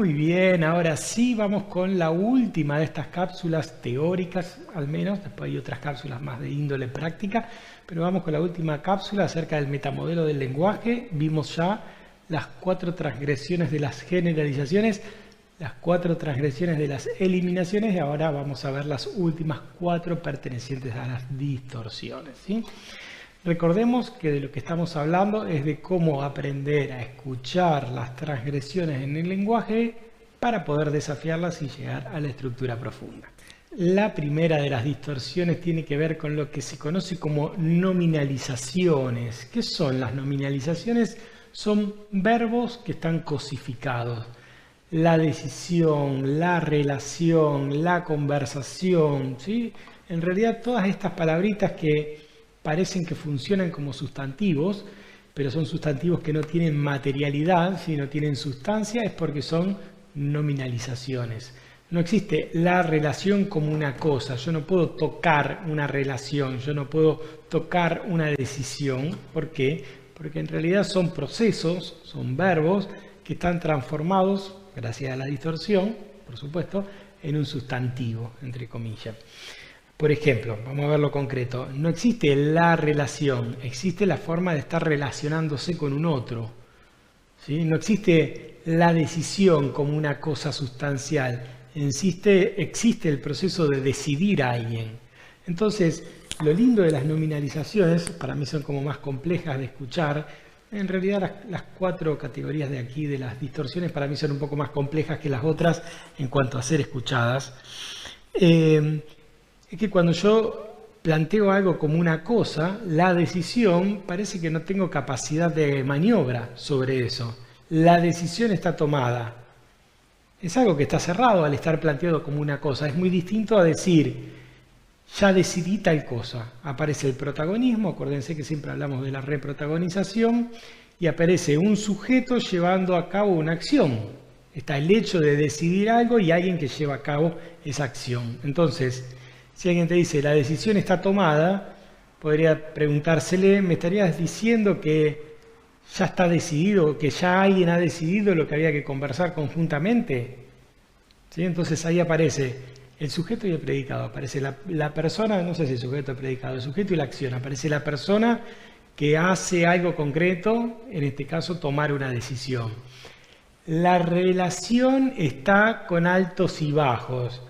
Muy bien, ahora sí vamos con la última de estas cápsulas teóricas, al menos. Después hay otras cápsulas más de índole práctica, pero vamos con la última cápsula acerca del metamodelo del lenguaje. Vimos ya las 4 transgresiones de las generalizaciones, las 4 transgresiones de las eliminaciones y ahora vamos a ver las últimas 4 pertenecientes a las distorsiones, ¿sí? Recordemos que de lo que estamos hablando es de cómo aprender a escuchar las transgresiones en el lenguaje para poder desafiarlas y llegar a la estructura profunda. La primera de las distorsiones tiene que ver con lo que se conoce como nominalizaciones. ¿Qué son las nominalizaciones? Son verbos que están cosificados. La decisión, la relación, la conversación, ¿sí? En realidad todas estas palabritas que parecen que funcionan como sustantivos, pero son sustantivos que no tienen materialidad, si no tienen sustancia, es porque son nominalizaciones. No existe la relación como una cosa. Yo no puedo tocar una relación, yo no puedo tocar una decisión. ¿Por qué? Porque en realidad son procesos, son verbos que están transformados, gracias a la distorsión, por supuesto, en un sustantivo, entre comillas. Por ejemplo, vamos a verlo concreto, no existe la relación, existe la forma de estar relacionándose con un otro, ¿sí? No existe la decisión como una cosa sustancial, existe el proceso de decidir a alguien. Entonces, lo lindo de las nominalizaciones, para mí son como más complejas de escuchar, en realidad las 4 categorías de aquí de las distorsiones para mí son un poco más complejas que las otras en cuanto a ser escuchadas. Es que cuando yo planteo algo como una cosa, la decisión parece que no tengo capacidad de maniobra sobre eso. La decisión está tomada. Es algo que está cerrado al estar planteado como una cosa. Es muy distinto a decir, ya decidí tal cosa. Aparece el protagonismo, acuérdense que siempre hablamos de la reprotagonización, y aparece un sujeto llevando a cabo una acción. Está el hecho de decidir algo y alguien que lleva a cabo esa acción. Entonces, si alguien te dice, la decisión está tomada, podría preguntársele, ¿me estarías diciendo que ya está decidido, que ya alguien ha decidido lo que había que conversar conjuntamente? ¿Sí? Entonces ahí aparece el sujeto y el predicado, aparece la persona, no sé si el sujeto o el predicado, el sujeto y la acción, aparece la persona que hace algo concreto, en este caso tomar una decisión. La relación está con altos y bajos.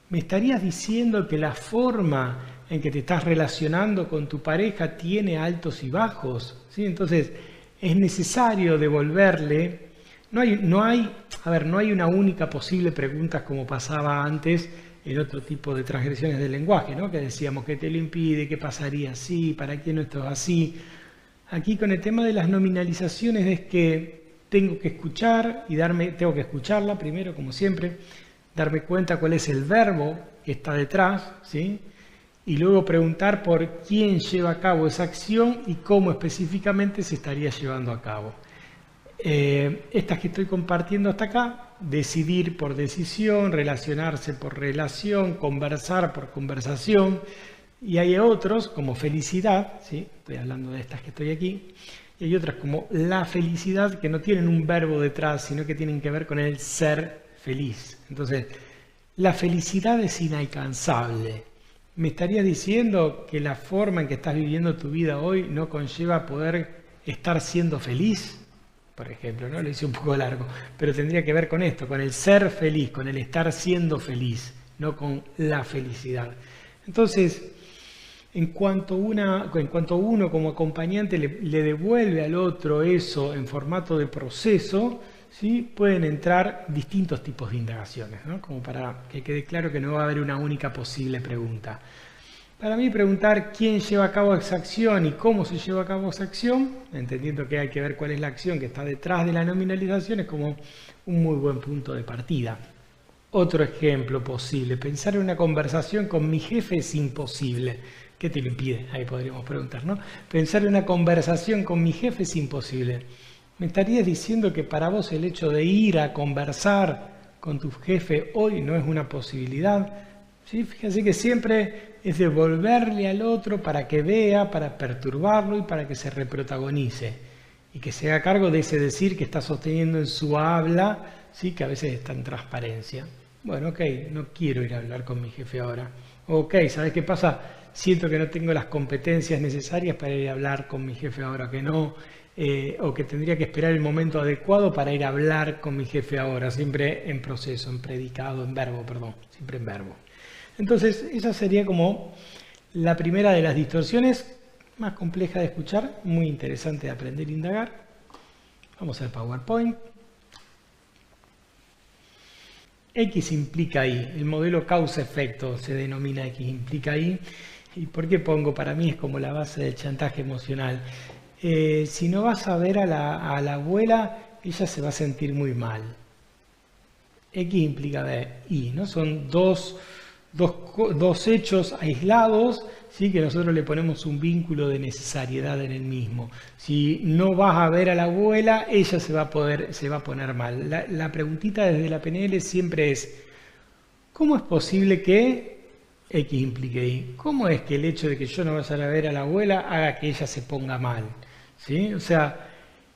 ¿Me estarías diciendo que la forma en que te estás relacionando con tu pareja tiene altos y bajos? ¿Sí? Entonces, es necesario devolverle. No hay una única posible pregunta como pasaba antes en otro tipo de transgresiones del lenguaje, ¿no? Que decíamos, ¿qué te lo impide? ¿Qué pasaría así? ¿Para qué no esto es así? Aquí con el tema de las nominalizaciones es que tengo que escuchar y tengo que escucharla primero, como siempre, darme cuenta cuál es el verbo que está detrás, ¿sí? Y luego preguntar por quién lleva a cabo esa acción y cómo específicamente se estaría llevando a cabo. Estas que estoy compartiendo hasta acá, decidir por decisión, relacionarse por relación, conversar por conversación, y hay otros como felicidad, ¿sí? Estoy hablando de estas que estoy aquí, y hay otras como la felicidad que no tienen un verbo detrás, sino que tienen que ver con el ser feliz. Entonces, la felicidad es inalcanzable. ¿Me estarías diciendo que la forma en que estás viviendo tu vida hoy no conlleva poder estar siendo feliz? Por ejemplo, ¿no? Lo hice un poco largo, pero tendría que ver con esto, con el ser feliz, con el estar siendo feliz, no con la felicidad. Entonces, en cuanto uno como acompañante le devuelve al otro eso en formato de proceso, ¿sí? Pueden entrar distintos tipos de indagaciones, ¿no? Como para que quede claro que no va a haber una única posible pregunta. Para mí preguntar quién lleva a cabo esa acción y cómo se lleva a cabo esa acción, entendiendo que hay que ver cuál es la acción que está detrás de la nominalización, es como un muy buen punto de partida. Otro ejemplo posible, pensar en una conversación con mi jefe es imposible. ¿Qué te lo impide? Ahí podríamos preguntar, ¿no? Pensar en una conversación con mi jefe es imposible. ¿Me estarías diciendo que para vos el hecho de ir a conversar con tu jefe hoy no es una posibilidad? ¿Sí? Fíjense que siempre es devolverle al otro para que vea, para perturbarlo y para que se reprotagonice. Y que se haga cargo de ese decir que está sosteniendo en su habla, sí, que a veces está en transparencia. Bueno, ok, no quiero ir a hablar con mi jefe ahora. Ok, ¿sabes qué pasa? Siento que no tengo las competencias necesarias para ir a hablar con mi jefe ahora, que no, o que tendría que esperar el momento adecuado para ir a hablar con mi jefe ahora, siempre en proceso, en predicado, en verbo, perdón, siempre en verbo. Entonces, esa sería como la primera de las distorsiones, más compleja de escuchar, muy interesante de aprender e indagar. Vamos al PowerPoint. X implica Y, el modelo causa-efecto se denomina X implica Y. ¿Y por qué pongo? Para mí es como la base del chantaje emocional. Si no vas a ver a la abuela, ella se va a sentir muy mal. X implica Y, ¿no? Son dos hechos aislados, ¿sí? Que nosotros le ponemos un vínculo de necesariedad en el mismo. Si no vas a ver a la abuela, ella se va a poner mal. La preguntita desde la PNL siempre es, ¿cómo es posible que X implique Y? ¿Cómo es que el hecho de que yo no vaya a ver a la abuela haga que ella se ponga mal? ¿Sí? O sea,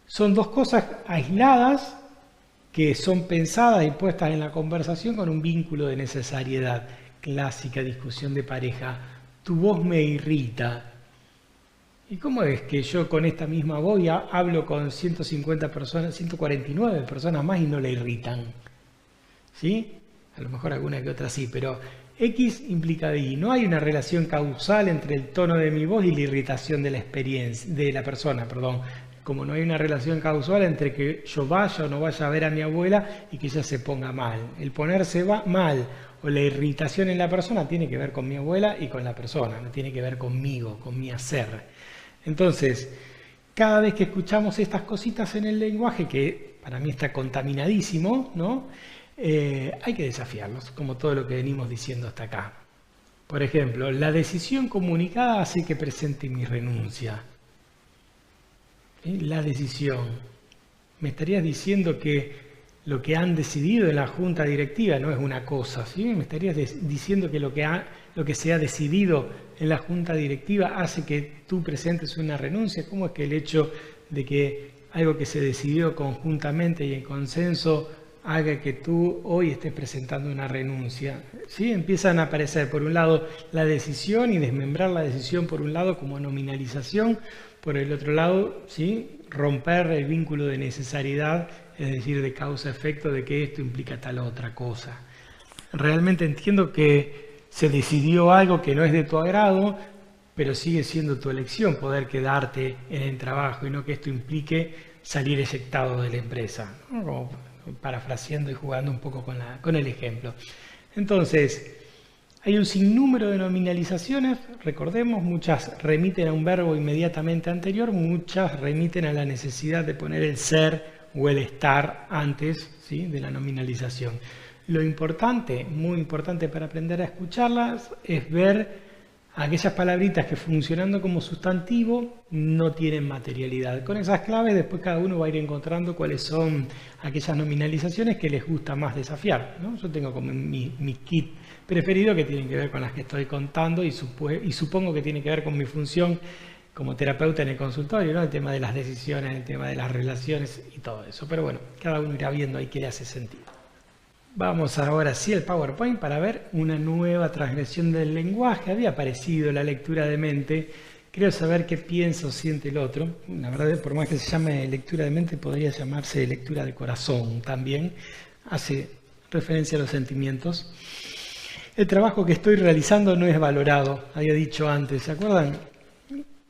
son dos cosas aisladas que son pensadas y puestas en la conversación con un vínculo de necesariedad. Clásica discusión de pareja. Tu voz me irrita. ¿Y cómo es que yo con esta misma voz ya hablo con 150 personas, 149 personas más y no le irritan? ¿Sí? A lo mejor alguna que otra sí, pero X implica Y. No hay una relación causal entre el tono de mi voz y la irritación de la experiencia, de la persona, perdón. Como no hay una relación causal entre que yo vaya o no vaya a ver a mi abuela y que ella se ponga mal. El ponerse mal o la irritación en la persona tiene que ver con mi abuela y con la persona, no tiene que ver conmigo, con mi hacer. Entonces, cada vez que escuchamos estas cositas en el lenguaje, que para mí está contaminadísimo, ¿no? Hay que desafiarlos, como todo lo que venimos diciendo hasta acá. Por ejemplo, la decisión comunicada hace que presente mi renuncia. La decisión. Me estarías diciendo que lo que han decidido en la junta directiva no es una cosa, ¿sí? Me estarías diciendo que lo que se ha decidido en la junta directiva hace que tú presentes una renuncia. ¿Cómo es que el hecho de que algo que se decidió conjuntamente y en consenso haga que tú hoy estés presentando una renuncia? ¿Sí? Empiezan a aparecer, por un lado, la decisión y desmembrar la decisión, por un lado, como nominalización, por el otro lado, ¿sí? Romper el vínculo de necesariedad, es decir, de causa-efecto, de que esto implica tal otra cosa. Realmente entiendo que se decidió algo que no es de tu agrado, pero sigue siendo tu elección poder quedarte en el trabajo y no que esto implique salir eyectado de la empresa, ¿no? Como parafraseando y jugando un poco con el ejemplo. Entonces, hay un sinnúmero de nominalizaciones, recordemos, muchas remiten a un verbo inmediatamente anterior, muchas remiten a la necesidad de poner el ser o el estar antes, ¿sí? De la nominalización. Lo importante, muy importante para aprender a escucharlas, es ver aquellas palabritas que funcionando como sustantivo no tienen materialidad. Con esas claves después cada uno va a ir encontrando cuáles son aquellas nominalizaciones que les gusta más desafiar, ¿no? Yo tengo como mi kit preferido que tienen que ver con las que estoy contando y supongo que tiene que ver con mi función como terapeuta en el consultorio, ¿no? El tema de las decisiones, el tema de las relaciones y todo eso. Pero bueno, cada uno irá viendo ahí qué le hace sentido. Vamos ahora sí al PowerPoint para ver una nueva transgresión del lenguaje. Había aparecido la lectura de mente. Creo saber qué piensa o siente el otro. La verdad, por más que se llame lectura de mente, podría llamarse lectura de corazón también. Hace referencia a los sentimientos. El trabajo que estoy realizando no es valorado, había dicho antes. ¿Se acuerdan?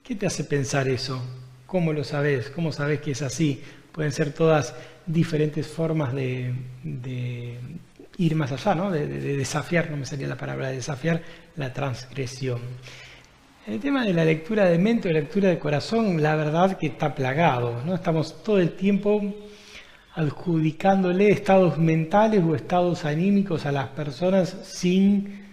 ¿Qué te hace pensar eso? ¿Cómo lo sabes? ¿Cómo sabes que es así? Pueden ser todas diferentes formas de ir más allá, ¿no? De desafiar, no me salía la palabra de desafiar, la transgresión. El tema de la lectura de mente o lectura de corazón, la verdad que está plagado, ¿no? Estamos todo el tiempo adjudicándole estados mentales o estados anímicos a las personas sin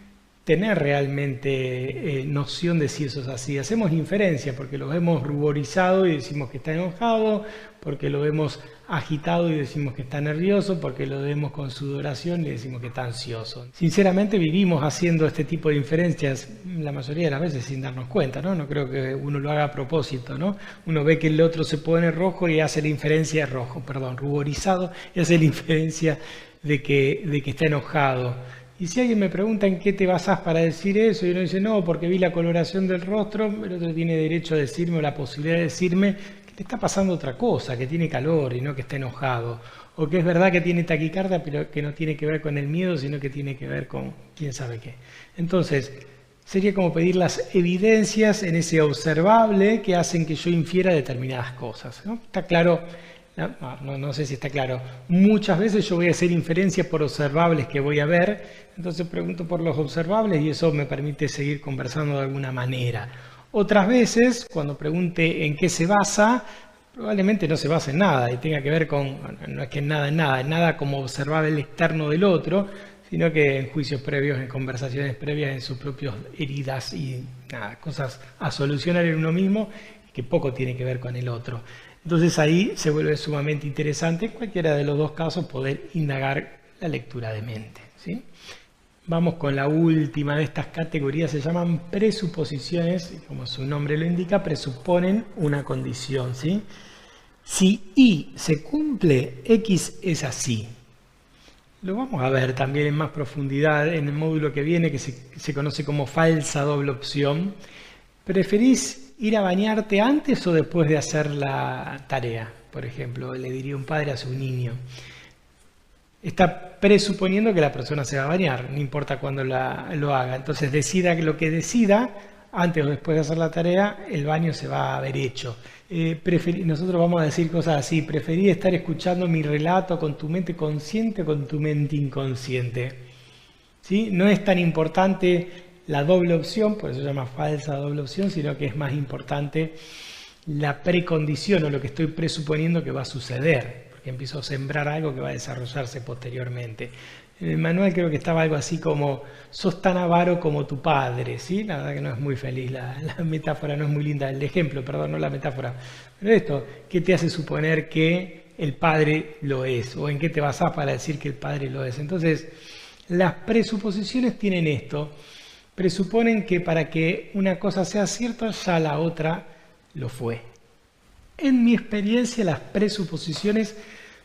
tener realmente noción de si eso es así. Hacemos inferencia porque lo hemos ruborizado y decimos que está enojado, porque lo vemos agitado y decimos que está nervioso, porque lo vemos con sudoración y decimos que está ansioso. Sinceramente vivimos haciendo este tipo de inferencias la mayoría de las veces sin darnos cuenta, ¿no? No creo que uno lo haga a propósito, ¿no? Uno ve que el otro se pone rojo y hace la inferencia, ruborizado, y hace la inferencia de que está enojado. Y si alguien me pregunta en qué te basás para decir eso, y uno dice, no, porque vi la coloración del rostro, el otro tiene derecho a decirme, o la posibilidad de decirme que le está pasando otra cosa, que tiene calor y no que está enojado. O que es verdad que tiene taquicardia, pero que no tiene que ver con el miedo, sino que tiene que ver con quién sabe qué. Entonces, sería como pedir las evidencias en ese observable que hacen que yo infiera determinadas cosas, ¿no? Está claro. No sé si está claro. Muchas veces yo voy a hacer inferencias por observables que voy a ver, entonces pregunto por los observables y eso me permite seguir conversando de alguna manera. Otras veces, cuando pregunte en qué se basa, probablemente no se base en nada y tenga que ver con, no es que en nada como observable externo del otro, sino que en juicios previos, en conversaciones previas, en sus propias heridas y cosas a solucionar en uno mismo que poco tiene que ver con el otro. Entonces ahí se vuelve sumamente interesante en cualquiera de los dos casos poder indagar la lectura de mente, ¿sí? Vamos con la última de estas categorías, se llaman presuposiciones, y como su nombre lo indica, presuponen una condición, ¿sí? Si Y se cumple, X es así. Lo vamos a ver también en más profundidad en el módulo que viene, que se conoce como falsa doble opción. ¿Preferís ir a bañarte antes o después de hacer la tarea? Por ejemplo, le diría un padre a su niño. Está presuponiendo que la persona se va a bañar, no importa cuándo lo haga. Entonces decida lo que decida, antes o después de hacer la tarea, el baño se va a haber hecho. Nosotros vamos a decir cosas así: preferí estar escuchando mi relato con tu mente consciente o con tu mente inconsciente. ¿Sí? No es tan importante la doble opción, por eso se llama falsa doble opción, sino que es más importante la precondición o lo que estoy presuponiendo que va a suceder, porque empiezo a sembrar algo que va a desarrollarse posteriormente. En el manual creo que estaba algo así como: sos tan avaro como tu padre, ¿sí? La verdad que no es muy feliz, la metáfora no es muy linda, el ejemplo, perdón, no la metáfora. Pero esto, ¿qué te hace suponer que el padre lo es? ¿O en qué te basás para decir que el padre lo es? Entonces, las presuposiciones tienen esto. Presuponen que para que una cosa sea cierta, ya la otra lo fue. En mi experiencia, las presuposiciones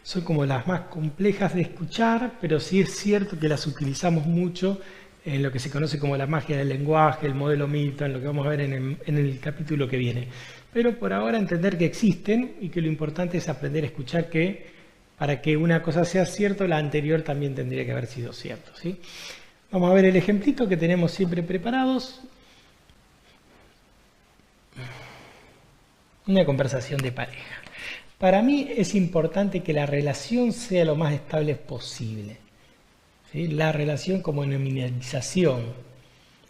son como las más complejas de escuchar, pero sí es cierto que las utilizamos mucho en lo que se conoce como la magia del lenguaje, el modelo Milton, lo que vamos a ver en el capítulo que viene. Pero por ahora entender que existen y que lo importante es aprender a escuchar que para que una cosa sea cierta, la anterior también tendría que haber sido cierto, ¿sí? Vamos a ver el ejemplito que tenemos siempre preparados. Una conversación de pareja. Para mí es importante que la relación sea lo más estable posible, ¿sí? La relación como nominalización.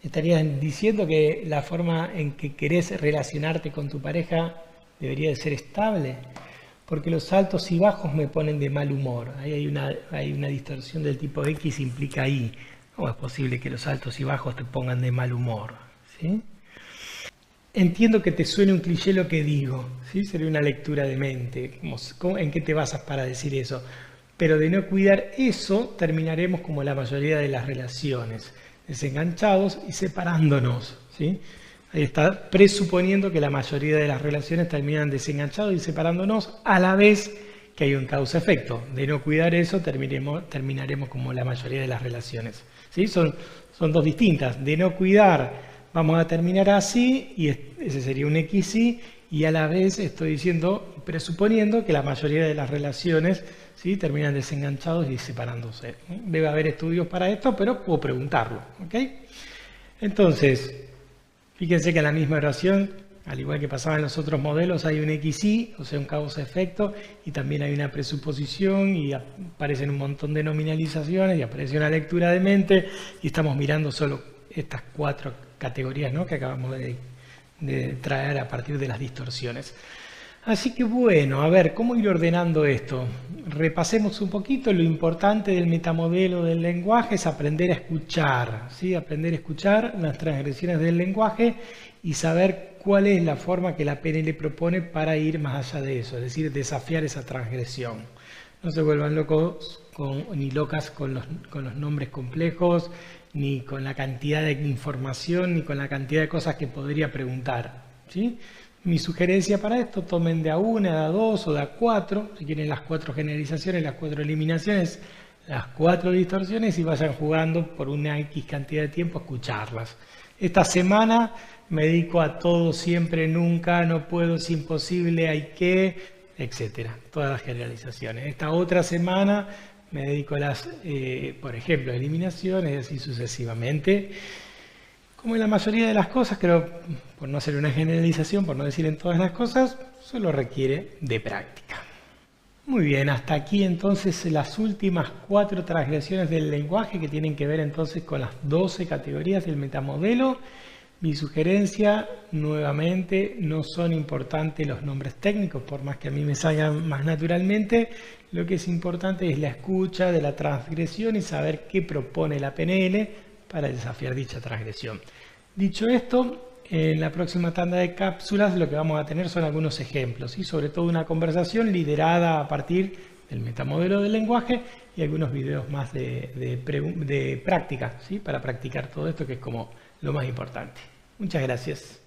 Estarías diciendo que la forma en que querés relacionarte con tu pareja debería de ser estable, porque los altos y bajos me ponen de mal humor. Ahí hay una distorsión del tipo X implica Y. ¿Cómo es posible que los altos y bajos te pongan de mal humor? ¿Sí? Entiendo que te suene un cliché lo que digo, ¿sí? Sería una lectura de mente. ¿En qué te basas para decir eso? Pero de no cuidar eso, terminaremos como la mayoría de las relaciones, desenganchados y separándonos, ¿sí? Ahí está, presuponiendo que la mayoría de las relaciones terminan desenganchados y separándonos a la vez que hay un causa-efecto. De no cuidar eso, terminaremos como la mayoría de las relaciones. ¿Sí? Son dos distintas. De no cuidar, vamos a terminar así, y ese sería un XY, y a la vez estoy diciendo, presuponiendo que la mayoría de las relaciones, ¿sí?, terminan desenganchados y separándose. Debe haber estudios para esto, pero puedo preguntarlo, ¿ok? Entonces, fíjense que en la misma oración, al igual que pasaba en los otros modelos, hay un XY, o sea, un causa-efecto, y también hay una presuposición, y aparecen un montón de nominalizaciones, y aparece una lectura de mente, y estamos mirando solo estas 4 categorías, ¿no?, que acabamos de traer a partir de las distorsiones. Así que bueno, a ver, ¿cómo ir ordenando esto? Repasemos un poquito. Lo importante del metamodelo del lenguaje es aprender a escuchar, ¿sí? Aprender a escuchar las transgresiones del lenguaje y saber cuál es la forma que la PNL propone para ir más allá de eso, es decir, desafiar esa transgresión. No se vuelvan locos ni locas con los nombres complejos, ni con la cantidad de información, ni con la cantidad de cosas que podría preguntar, ¿sí? Mi sugerencia para esto, tomen de a una, de a dos o de a cuatro, si quieren las 4 generalizaciones, las 4 eliminaciones, las 4 distorsiones y vayan jugando por una X cantidad de tiempo a escucharlas. Esta semana me dedico a todo, siempre, nunca, no puedo, es imposible, hay que, etcétera, todas las generalizaciones. Esta otra semana me dedico a las, por ejemplo, eliminaciones y así sucesivamente. Como en la mayoría de las cosas, creo, por no hacer una generalización, por no decir en todas las cosas, solo requiere de práctica. Muy bien, hasta aquí entonces las últimas 4 transgresiones del lenguaje que tienen que ver entonces con las 12 categorías del metamodelo. Mi sugerencia, nuevamente, no son importantes los nombres técnicos, por más que a mí me salgan más naturalmente. Lo que es importante es la escucha de la transgresión y saber qué propone la PNL para desafiar dicha transgresión. Dicho esto, en la próxima tanda de cápsulas lo que vamos a tener son algunos ejemplos, y sobre todo una conversación liderada a partir del metamodelo del lenguaje y algunos videos más de práctica, ¿sí? Para practicar todo esto que es como lo más importante. Muchas gracias.